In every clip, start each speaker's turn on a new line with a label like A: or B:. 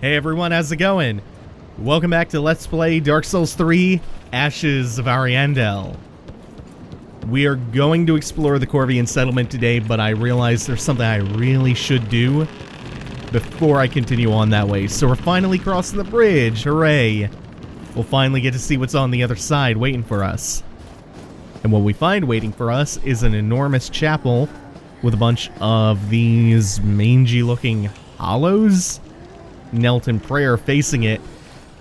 A: Hey everyone, how's it going? Welcome back to Let's Play Dark Souls 3, Ashes of Ariandel. We are going to explore the Corvian Settlement today, but I realize there's something I really should do before I continue on that way. So we're finally crossing the bridge, hooray! We'll finally get to see what's on the other side waiting for us. And what we find waiting for us is an enormous chapel with a bunch of these mangy-looking hollows knelt in prayer facing it,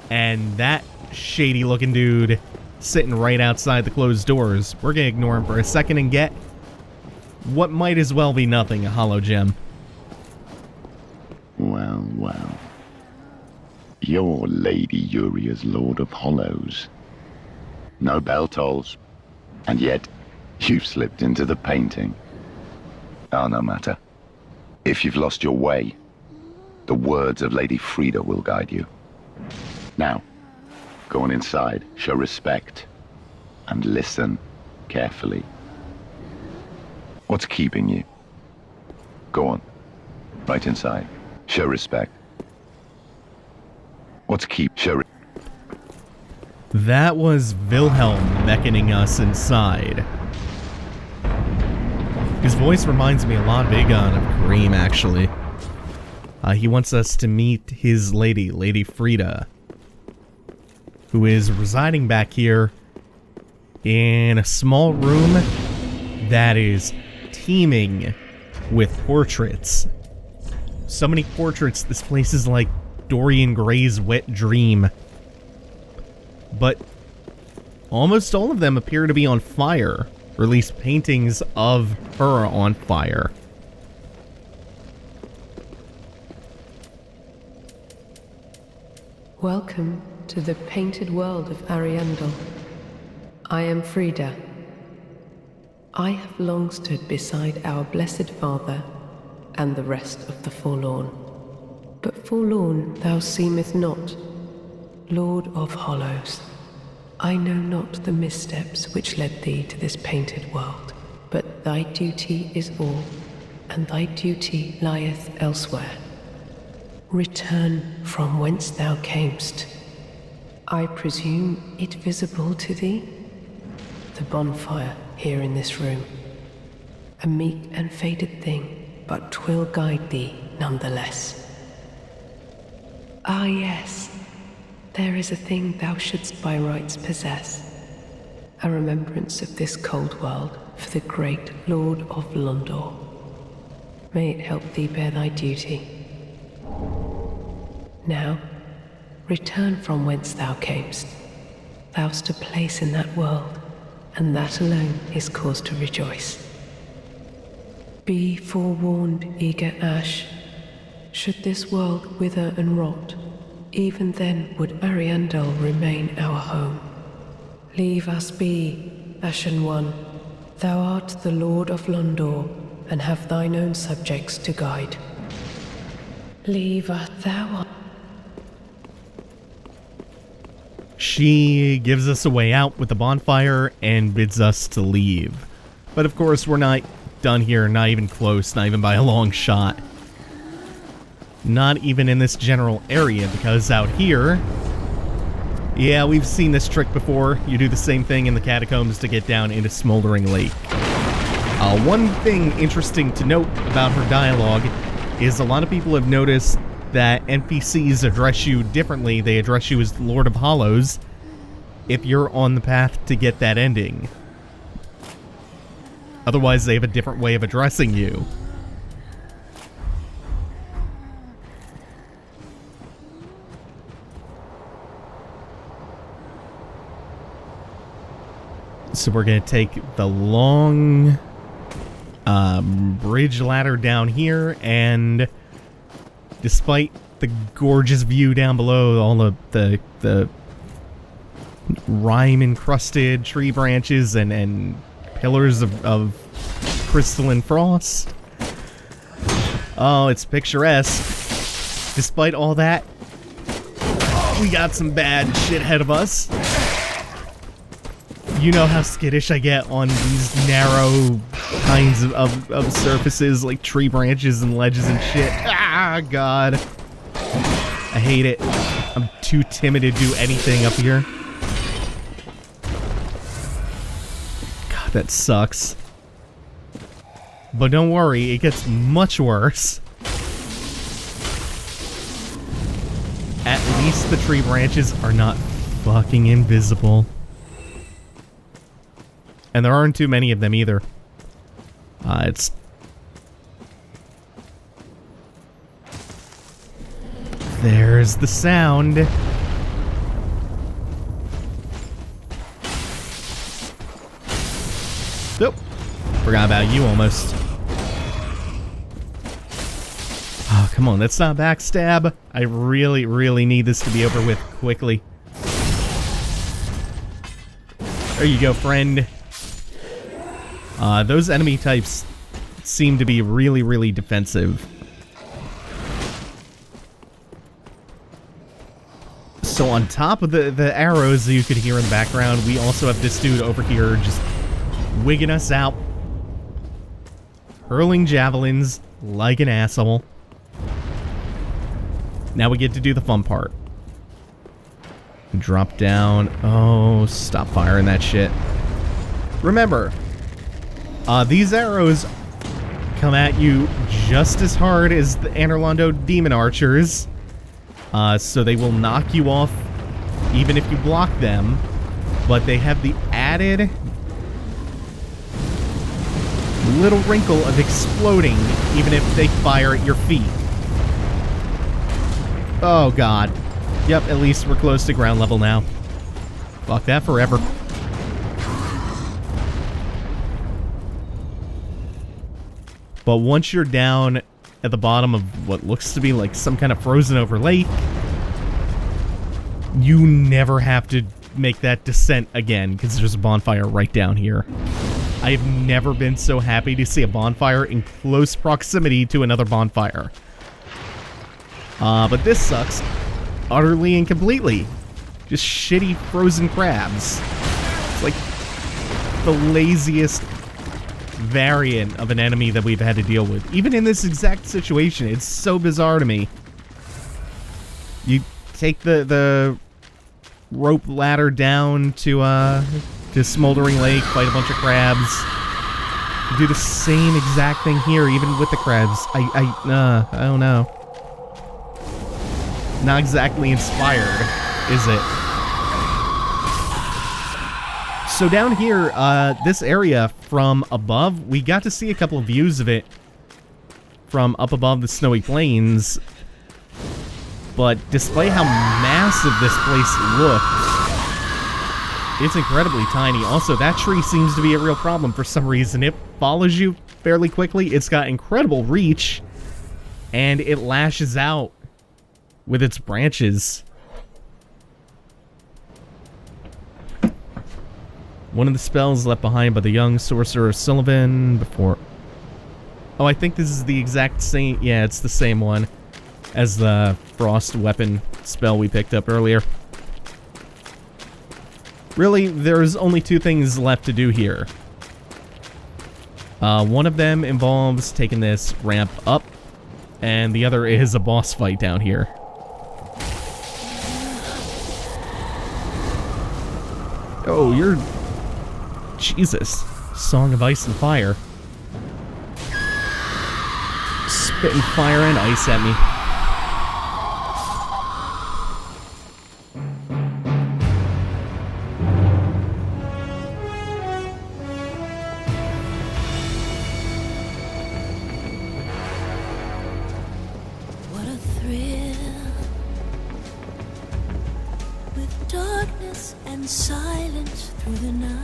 A: and that shady-looking dude sitting right outside the closed doors. We're gonna ignore him for a second and get what might as well be nothing, a hollow gem.
B: Well, well. You're Lady Uria's Lord of Hollows. No bell tolls, and yet you've slipped into the painting. Oh, no matter. If you've lost your way, the words of Lady Frieda will guide you. Now, go on inside, show respect, and listen carefully. What's keeping you? Go on, right inside, show respect.
A: That was Wilhelm beckoning us inside. His voice reminds me a lot of Aegon of Cream, actually. He wants us to meet his lady, Lady Frieda, who is residing back here in a small room that is teeming with portraits. So many portraits, this place is like Dorian Gray's wet dream. But almost all of them appear to be on fire, or at least paintings of her on fire.
C: Welcome to the painted world of Ariandel. I am Frieda. I have long stood beside our blessed father and the rest of the forlorn. But forlorn thou seemeth not, Lord of Hollows. I know not the missteps which led thee to this painted world, but thy duty is all, and thy duty lieth elsewhere. Return from whence thou camest. I presume it visible to thee? The bonfire here in this room. A meek and faded thing, but 'twill guide thee nonetheless. Ah yes, there is a thing thou shouldst by rights possess. A remembrance of this cold world for the great Lord of Londor. May it help thee bear thy duty. Now, return from whence thou camest. Thou'st a place in that world, and that alone is cause to rejoice. Be forewarned, eager ash. Should this world wither and rot, even then would Ariandel remain our home. Leave us be, Ashen One. Thou art the Lord of Londor, and have thine own subjects to guide. Leave us, thou art.
A: She gives us a way out with the bonfire and bids us to leave. But of course, we're not done here, not even close, not even by a long shot. Not even in this general area, because out here... Yeah, we've seen this trick before. You do the same thing in the catacombs to get down into Smoldering Lake. One thing interesting to note about her dialogue is a lot of people have noticed that NPCs address you differently. They address you as Lord of Hollows if you're on the path to get that ending. Otherwise, they have a different way of addressing you. So we're going to take the long bridge ladder down here, and despite the gorgeous view down below, all of the rime-encrusted tree branches and pillars of crystalline frost. Oh, it's picturesque. Despite all that, we got some bad shit ahead of us. You know how skittish I get on these narrow kinds of surfaces, like tree branches and ledges and shit. Ah, God. I hate it. I'm too timid to do anything up here. God, that sucks. But don't worry, it gets much worse. At least the tree branches are not fucking invisible. And there aren't too many of them either. It's... There's the sound. Nope. Forgot about you almost. Oh, come on, that's not backstab. I really, really need this to be over with quickly. There you go, friend. Those enemy types seem to be really, really defensive. So on top of the arrows that you could hear in the background, we also have this dude over here just wigging us out. Hurling javelins like an asshole. Now we get to do the fun part. Drop down. Oh, stop firing that shit. Remember, these arrows come at you just as hard as the Anorlando demon archers. So they will knock you off even if you block them. But they have the added little wrinkle of exploding even if they fire at your feet. Oh god. Yep, at least we're close to ground level now. Fuck that forever. But once you're down at the bottom of what looks to be like some kind of frozen over lake, you never have to make that descent again because there's a bonfire right down here. I have never been so happy to see a bonfire in close proximity to another bonfire. But this sucks utterly and completely. Just shitty frozen crabs. It's like the laziest variant of an enemy that we've had to deal with. Even in this exact situation, it's so bizarre to me. You take the rope ladder down to Smoldering Lake, fight a bunch of crabs. You do the same exact thing here, even with the crabs. I don't know. Not exactly inspired, is it? So down here, this area from above, we got to see a couple of views of it from up above the snowy plains. But despite how massive this place looks, it's incredibly tiny. Also, that tree seems to be a real problem for some reason. It follows you fairly quickly. It's got incredible reach, and it lashes out with its branches. One of the spells left behind by the young sorcerer Sullivan before... Oh, I think this is the exact same... Yeah, it's the same one as the frost weapon spell we picked up earlier. Really, there's only two things left to do here. One of them involves taking this ramp up, and the other is a boss fight down here. Oh, you're... Jesus. Song of Ice and Fire. Spitting fire and ice at me.
D: What a thrill, with darkness and silence through the night.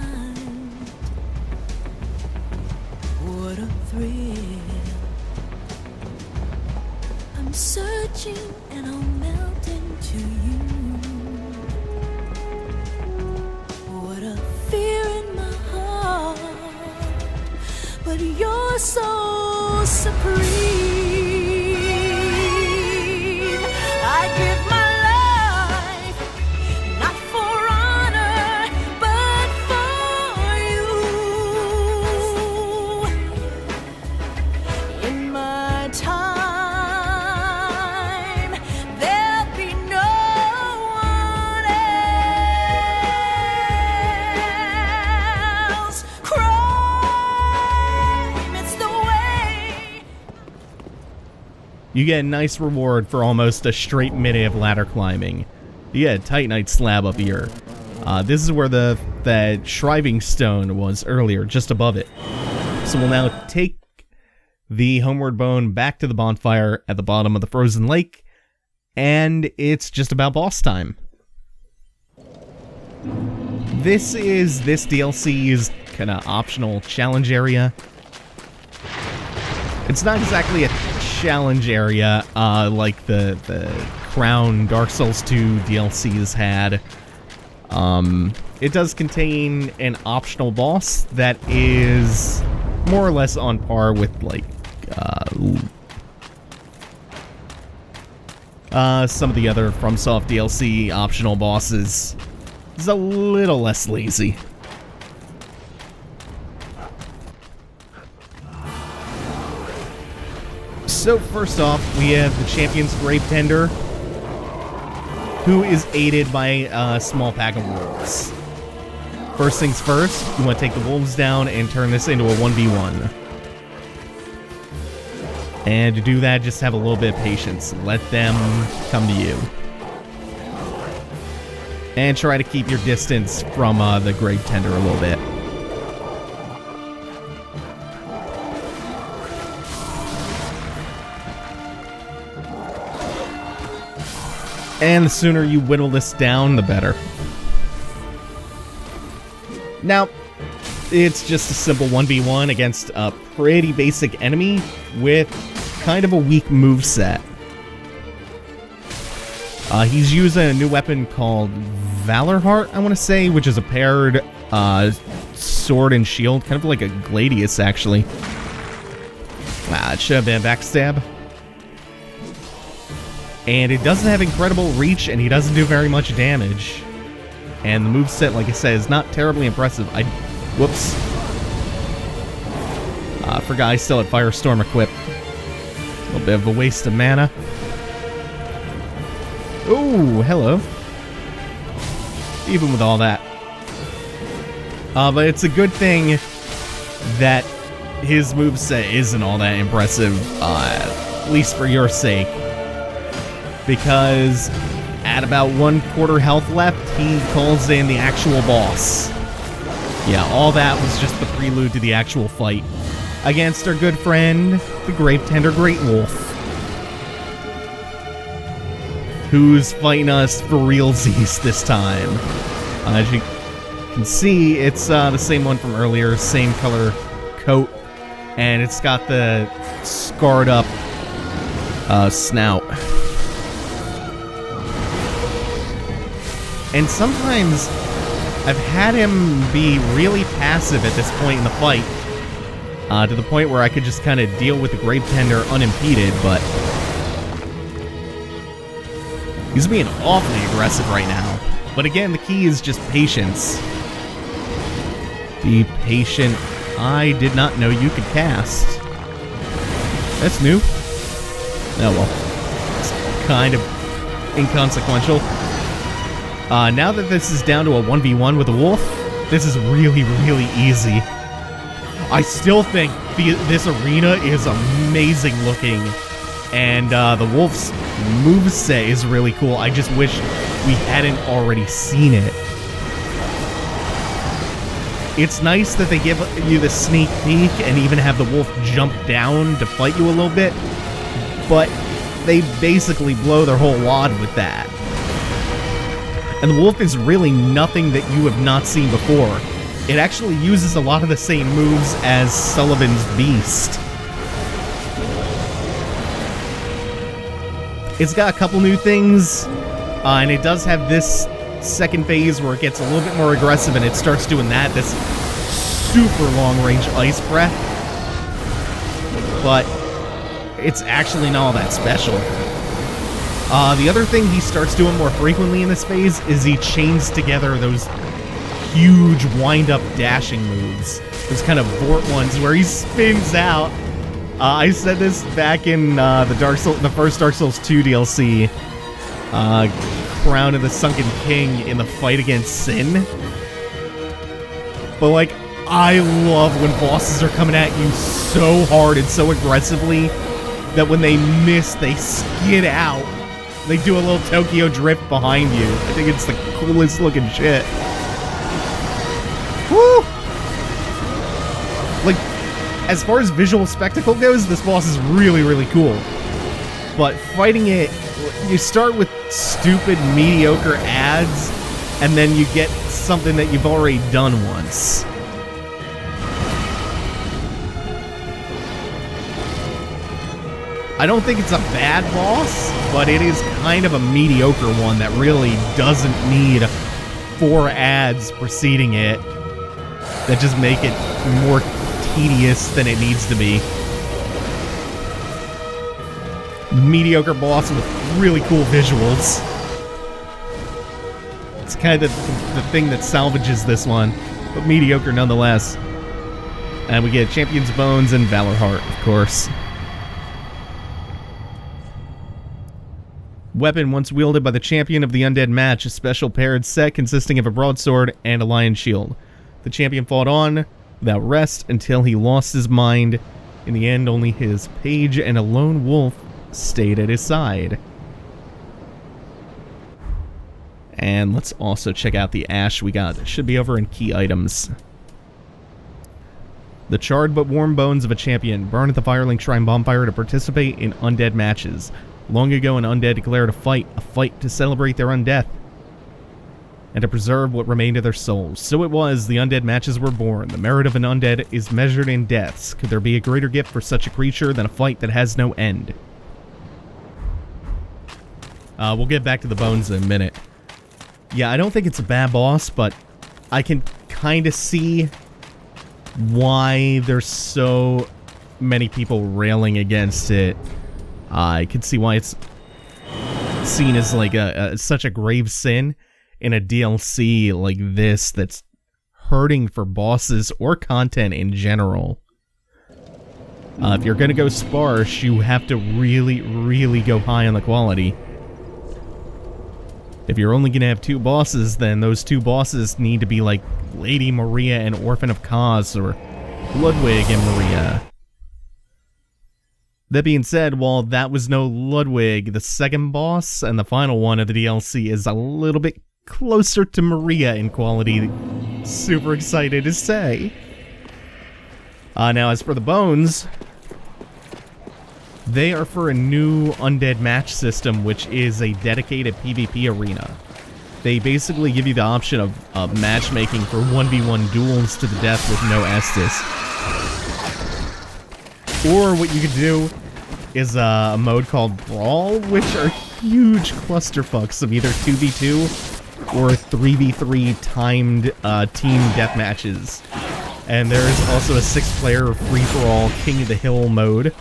D: What a thrill. I'm searching and I'll melt into you. What a fear in my heart, but you're so supreme. I give my life, not for honor, but for you. In my time, there'll be
A: you get a nice reward for almost a straight minute of ladder climbing. You get a titanite slab up here. This is where that shriving stone was earlier, just above it. So we'll now take the homeward bone back to the bonfire at the bottom of the frozen lake, and it's just about boss time. This is this DLC's kind of optional challenge area. It's not exactly a challenge area like the Crown Dark Souls 2 DLCs had. It does contain an optional boss that is more or less on par with, like, some of the other FromSoft DLC optional bosses. It's a little less lazy. So first off, we have the champion's Gravetender, who is aided by a small pack of wolves. First things first, you want to take the wolves down and turn this into a 1v1. And to do that, just have a little bit of patience. Let them come to you. And try to keep your distance from the Gravetender a little bit. And the sooner you whittle this down, the better. Now, it's just a simple 1v1 against a pretty basic enemy with kind of a weak moveset. He's using a new weapon called Valorheart, I want to say, which is a paired sword and shield, kind of like a Gladius, actually. It should have been a backstab. And it doesn't have incredible reach, and he doesn't do very much damage. And the moveset, like I said, is not terribly impressive. Whoops. I forgot I still had Firestorm equipped. A little bit of a waste of mana. Ooh, hello. Even with all that. But it's a good thing that his moveset isn't all that impressive, at least for your sake. Because at about 1/4 health left, he calls in the actual boss. Yeah, all that was just the prelude to the actual fight against our good friend, the Gravetender Great Wolf, who's fighting us for realsies this time. As you can see, it's the same one from earlier, same color coat, and it's got the scarred up snout. And sometimes I've had him be really passive at this point in the fight, to the point where I could just kind of deal with the Gravetender unimpeded, but he's being awfully aggressive right now. But again, the key is just patience. Be patient. I did not know you could cast. That's new. Oh well. It's kind of inconsequential. Now that this is down to a 1v1 with a wolf, this is really, really easy. I still think this arena is amazing looking, and the wolf's moveset is really cool. I just wish we hadn't already seen it. It's nice that they give you the sneak peek and even have the wolf jump down to fight you a little bit, but they basically blow their whole wad with that. And the wolf is really nothing that you have not seen before. It actually uses a lot of the same moves as Sullivan's Beast. It's got a couple new things, and it does have this second phase where it gets a little bit more aggressive and it starts doing this super long-range ice breath. But it's actually not all that special. The other thing he starts doing more frequently in this phase is he chains together those huge wind-up dashing moves. Those kind of Vort ones where he spins out. I said this back in the first Dark Souls 2 DLC, Crown of the Sunken King in the fight against Sin. But like, I love when bosses are coming at you so hard and so aggressively, that when they miss, they skid out. They do a little Tokyo drift behind you. I think it's the coolest looking shit. Woo! Like, as far as visual spectacle goes, this boss is really, really cool. But fighting it, you start with stupid, mediocre ads, and then you get something that you've already done once. I don't think it's a bad boss, but it is kind of a mediocre one that really doesn't need 4 ads preceding it that just make it more tedious than it needs to be. Mediocre boss with really cool visuals. It's kind of the thing that salvages this one, but mediocre nonetheless. And we get Champion's Bones and Valor Heart, of course. Weapon once wielded by the champion of the Undead match, a special paired set consisting of a broadsword and a lion shield. The champion fought on without rest until he lost his mind. In the end, only his page and a lone wolf stayed at his side. And let's also check out the ash we got. It should be over in key items. The charred but warm bones of a champion burn at the Firelink Shrine bonfire to participate in undead matches. Long ago, an undead declared a fight to celebrate their undeath, and to preserve what remained of their souls. So it was, the undead matches were born. The merit of an undead is measured in deaths. Could there be a greater gift for such a creature than a fight that has no end? We'll get back to the bones in a minute. Yeah, I don't think it's a bad boss, but I can kind of see why there's so many people railing against it. I can see why it's seen as like such a grave sin in a DLC like this that's hurting for bosses or content in general. If you're gonna go sparse, you have to really, really go high on the quality. If you're only gonna have 2 bosses, then those 2 bosses need to be like Lady Maria and Orphan of Kos, or Ludwig and Maria. That being said, while that was no Ludwig, the second boss and the final one of the DLC is a little bit closer to Maria in quality. Super excited to say. Now, as for the bones, they are for a new Undead match system, which is a dedicated PvP arena. They basically give you the option of matchmaking for 1v1 duels to the death with no Estus. Or what you could do is a mode called Brawl, which are huge clusterfucks of either 2v2 or 3v3 timed team deathmatches. And there is also a 6-player free-for-all King of the Hill mode.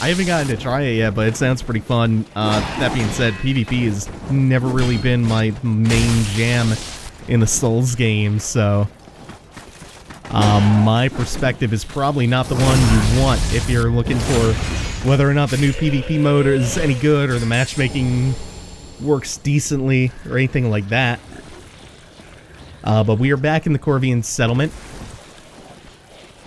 A: I haven't gotten to try it yet, but it sounds pretty fun. That being said, PvP has never really been my main jam in the Souls games, so my perspective is probably not the one you want if you're looking for whether or not the new PvP mode is any good or the matchmaking works decently or anything like that. But we are back in the Corvian Settlement,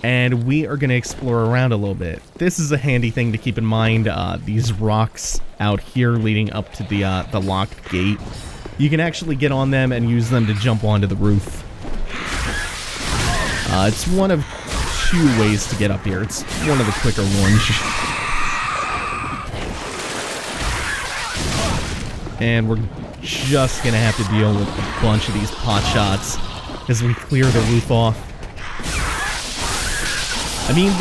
A: and we are going to explore around a little bit. This is a handy thing to keep in mind. These rocks out here leading up to the locked gate, you can actually get on them and use them to jump onto the roof. It's one of 2 ways to get up here. It's one of the quicker ones. And we're just gonna have to deal with a bunch of these pot shots as we clear the roof off. I mean,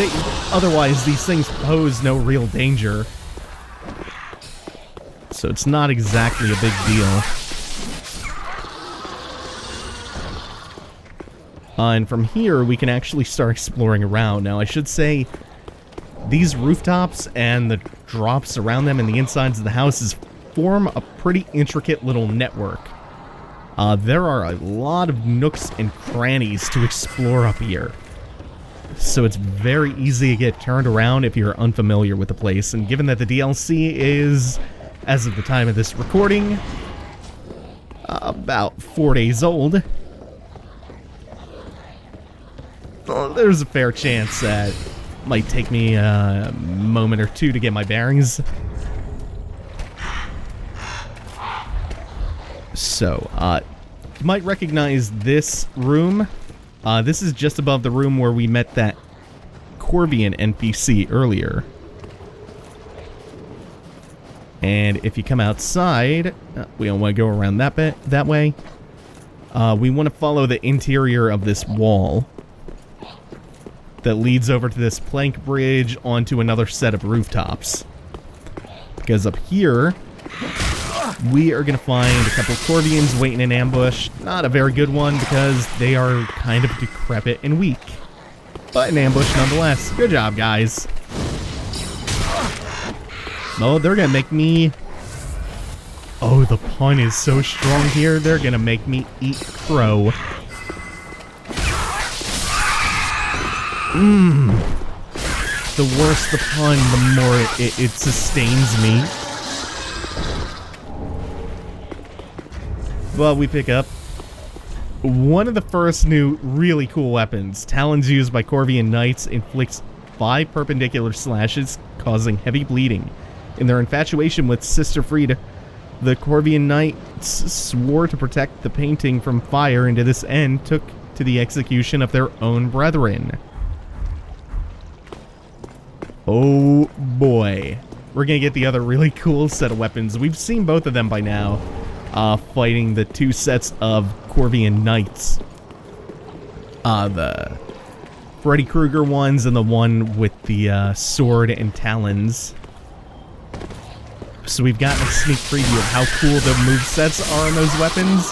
A: otherwise these things pose no real danger, so it's not exactly a big deal. And from here, we can actually start exploring around. Now, I should say, these rooftops and the drops around them and the insides of the houses form a pretty intricate little network. There are a lot of nooks and crannies to explore up here. So it's very easy to get turned around if you're unfamiliar with the place. And given that the DLC is, as of the time of this recording, about 4 days old, there's a fair chance that Might take me a moment or two to get my bearings. So, you might recognize this room. This is just above the room where we met that Corvian NPC earlier. And if you come outside, we don't want to go around that way. We want to follow the interior of this wall that leads over to this plank bridge onto another set of rooftops. Because up here, we are going to find a couple of Corvians waiting in ambush. Not a very good one because they are kind of decrepit and weak. But an ambush nonetheless. Good job, guys. Oh, they're going to make me... Oh, the pun is so strong here. They're going to make me eat crow. The worse the pun, the more it sustains me. Well, we pick up one of the first new really cool weapons. Talons used by Corvian Knights inflicts 5 perpendicular slashes, causing heavy bleeding. In their infatuation with Sister Frieda, the Corvian Knights swore to protect the painting from fire, and to this end took to the execution of their own brethren. Oh boy. We're gonna get the other really cool set of weapons. We've seen both of them by now, fighting the 2 sets of Corvian Knights. The Freddy Krueger ones and the one with the sword and talons. So we've gotten a sneak preview of how cool the movesets are on those weapons.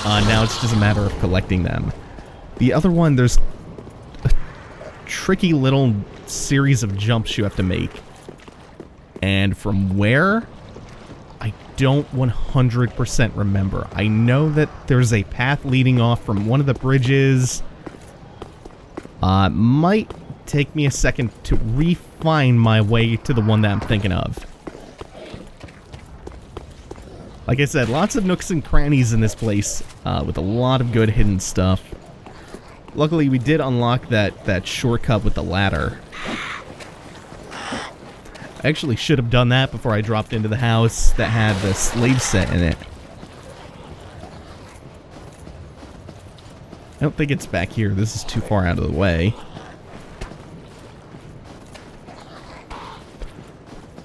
A: Now it's just a matter of collecting them. The other one, there's a tricky little series of jumps you have to make. And from where? I don't 100% remember. I know that there's a path leading off from one of the bridges. Might take me a second to refine my way to the one that I'm thinking of. Like I said, lots of nooks and crannies in this place, with a lot of good hidden stuff. Luckily, we did unlock that shortcut with the ladder. I actually should have done that before I dropped into the house that had the slave set in it. I don't think it's back here. This is too far out of the way.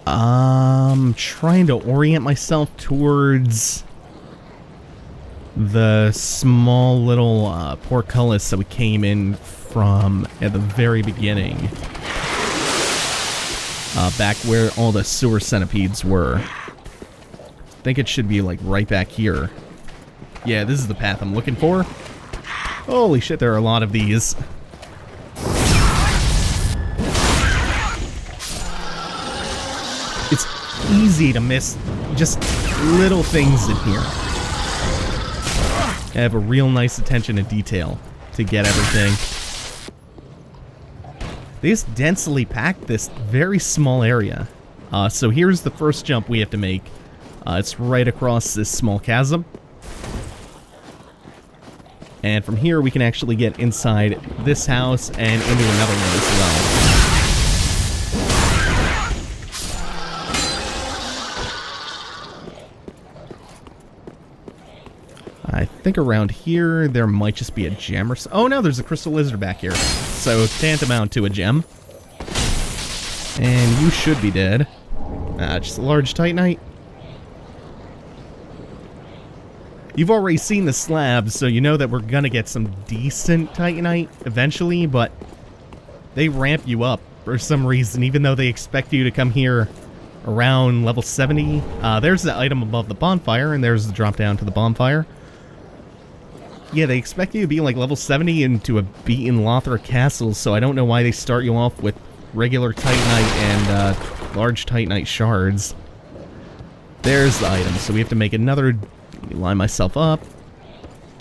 A: I'm trying to orient myself towards the small little portcullis that we came in from at the very beginning. Back where all the sewer centipedes were. I think it should be like right back here. Yeah, this is the path I'm looking for. Holy shit, there are a lot of these. It's easy to miss just little things in here. I have a real nice attention to detail to get everything. They just densely packed this very small area. So here's the first jump we have to make. It's right across this small chasm. And from here we can actually get inside this house and into another one as well. I think around here there might just be a gem or so. Oh no, there's a crystal lizard back here. So tantamount to a gem. And you should be dead. Just a large titanite. You've already seen the slab, so you know that we're gonna get some decent titanite eventually, but they ramp you up for some reason, even though they expect you to come here around level 70. There's the item above the bonfire, and there's the drop down to the bonfire. Yeah, they expect you to be like level 70 into a beaten Lothra castle, so I don't know why they start you off with regular titanite and large titanite shards. There's the item, so we have to make another... Let me line myself up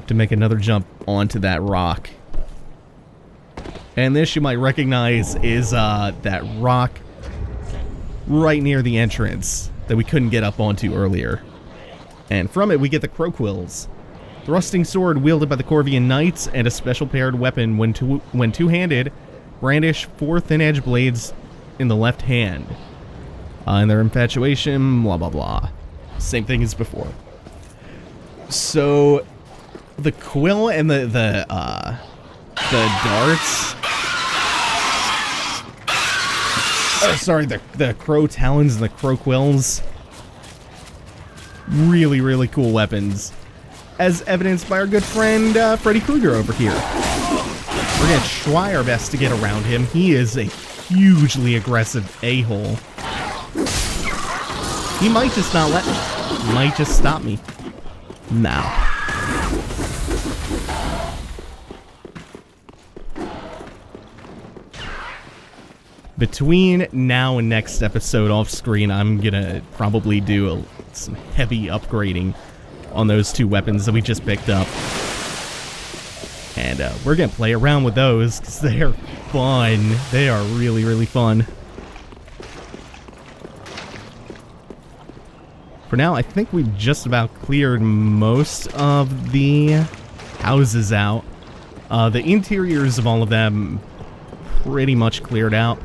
A: to make another jump onto that rock. And this you might recognize is that rock right near the entrance that we couldn't get up onto earlier. And from it we get the crow quills. Thrusting sword wielded by the Corvian Knights and a special paired weapon when two-handed Brandish 4 thin-edged blades in the left hand. And their infatuation, blah, blah, blah. Same thing as before. So, the quill and the darts... Oh, sorry, the crow talons and the crow quills. Really, really cool weapons. As evidenced by our good friend, Freddy Krueger over here. We're gonna try our best to get around him. He is a hugely aggressive a-hole. He might just not let me. He might just stop me. Now. Between now and next episode off screen, I'm gonna probably do some heavy upgrading on those 2 weapons that we just picked up. And we're gonna play around with those because they're fun. They are really, really fun. For now, I think we've just about cleared most of the houses out. The interiors of all of them pretty much cleared out.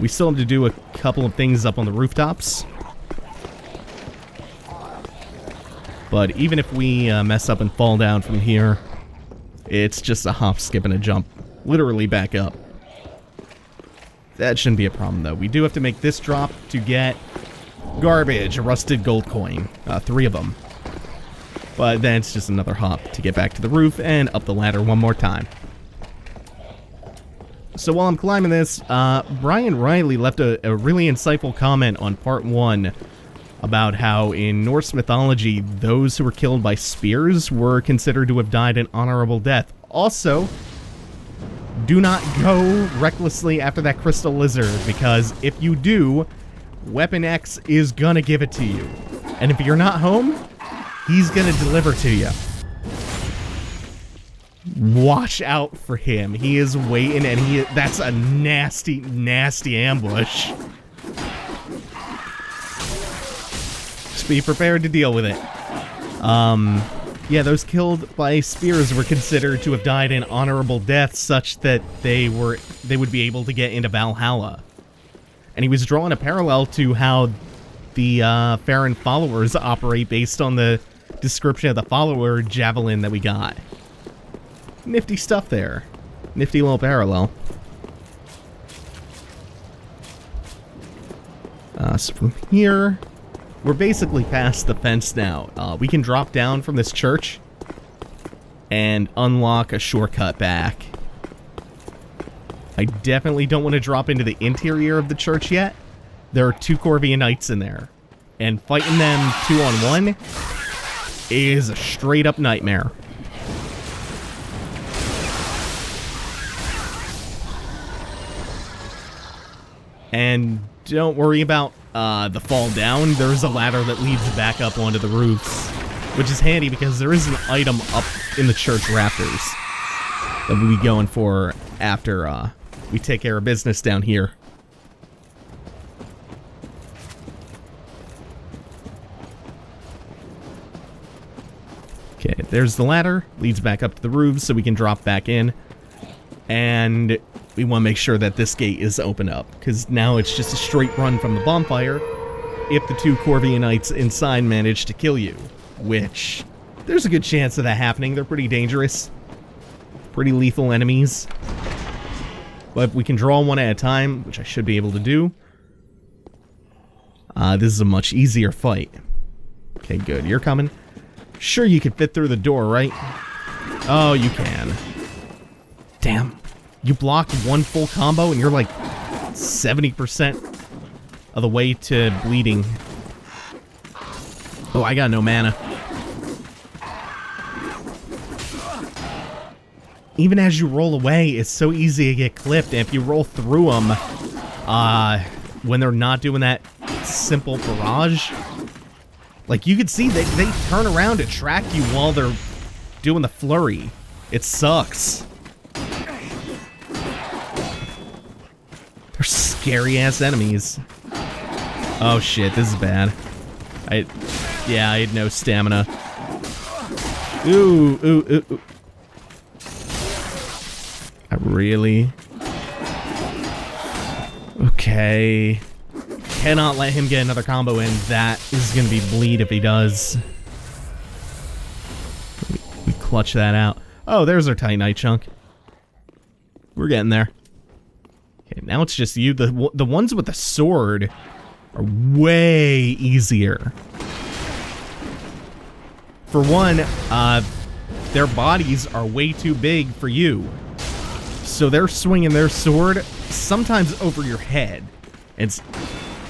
A: We still have to do a couple of things up on the rooftops. But even if we mess up and fall down from here, it's just a hop, skip, and a jump. Literally back up. That shouldn't be a problem, though. We do have to make this drop to get garbage, a rusted gold coin. 3 of them. But then it's just another hop to get back to the roof and up the ladder one more time. So while I'm climbing this, Brian Riley left a really insightful comment on part 1 about how in Norse mythology, those who were killed by spears were considered to have died an honorable death. Also, do not go recklessly after that crystal lizard, because if you do, Weapon X is gonna give it to you. And if you're not home, he's gonna deliver to you. Watch out for him. He is waiting, and that's a nasty, nasty ambush. Just be prepared to deal with it. Yeah, those killed by spears were considered to have died an honorable death, such that they would be able to get into Valhalla. And he was drawing a parallel to how the Farron followers operate based on the description of the follower javelin that we got. Nifty stuff there. Nifty little parallel. So from here, we're basically past the fence now. We can drop down from this church and unlock a shortcut back. I definitely don't want to drop into the interior of the church yet. There are 2 Corvian knights in there, and fighting them 2-on-1 is a straight up nightmare. And don't worry about the fall down. There's a ladder that leads back up onto the roofs, which is handy because there is an item up in the church rafters that we'll be going for after we take care of business down here. Okay, there's the ladder. Leads back up to the roofs so we can drop back in. And we want to make sure that this gate is open up, because now it's just a straight run from the bonfire if the 2 Corvian knights inside manage to kill you, which there's a good chance of that happening. They're pretty dangerous, pretty lethal enemies. But we can draw one at a time, which I should be able to do. This is a much easier fight. Okay, good. You're coming. Sure, you can fit through the door, right? Oh, you can. Damn. You blocked one full combo and you're like 70% of the way to bleeding. Oh, I got no mana. Even as you roll away, it's so easy to get clipped. And if you roll through them, when they're not doing that simple barrage, like you could see they turn around to track you while they're doing the flurry. It sucks. They're scary-ass enemies. Oh shit, this is bad. I had no stamina. Ooh. I really Okay. Cannot let him get another combo in. That is going to be bleed if he does. We clutch that out. Oh, there's our titanite chunk. We're getting there. Okay, now it's just you. The ones with the sword are way easier. For one, their bodies are way too big for you. So they're swinging their sword sometimes over your head. It's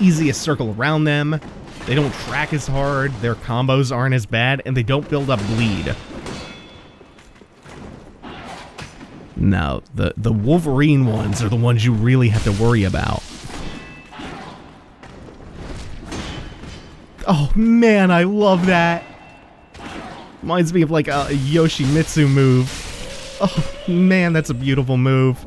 A: easy to circle around them. They don't track as hard. Their combos aren't as bad, and they don't build up bleed. Now, the Wolverine ones are the ones you really have to worry about. Oh man, I love that. Reminds me of like a Yoshimitsu move. Oh man, that's a beautiful move.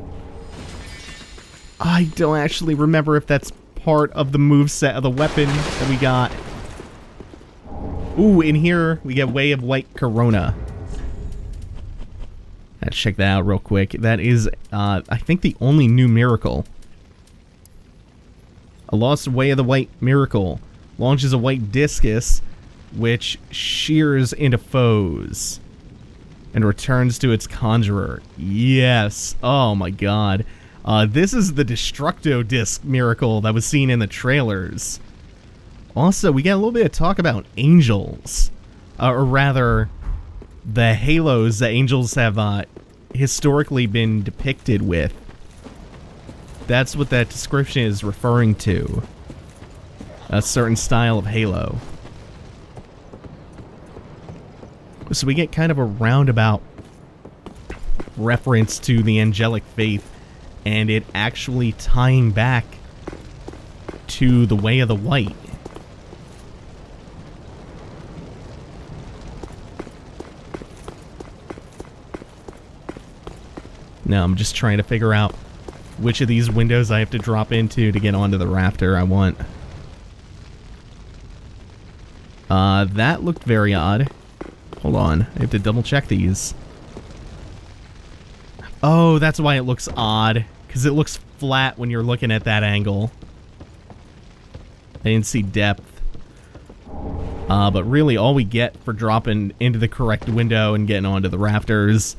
A: I don't actually remember if that's part of the moveset of the weapon that we got. Ooh, in here we get Way of White Corona. Let's check that out real quick. That is, I think, the only new miracle. A lost Way of the White Miracle. Launches a white discus, which shears into foes. And returns to its conjurer. Yes. Oh my god. This is the Destructo Disc miracle that was seen in the trailers. Also, we get a little bit of talk about angels. Or rather, the halos that angels have historically been depicted with. That's what that description is referring to. A certain style of halo. So we get kind of a roundabout reference to the angelic faith, and it actually tying back to the Way of the White. Now I'm just trying to figure out which of these windows I have to drop into to get onto the rafter I want. That looked very odd. Hold on, I have to double check these. Oh, that's why it looks odd, because it looks flat when you're looking at that angle. I didn't see depth. But really all we get for dropping into the correct window and getting onto the rafters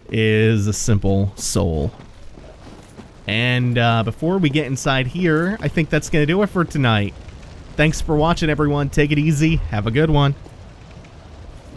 A: is a simple soul. And before we get inside here, I think that's going to do it for tonight. Thanks for watching, everyone. Take it easy. Have a good one.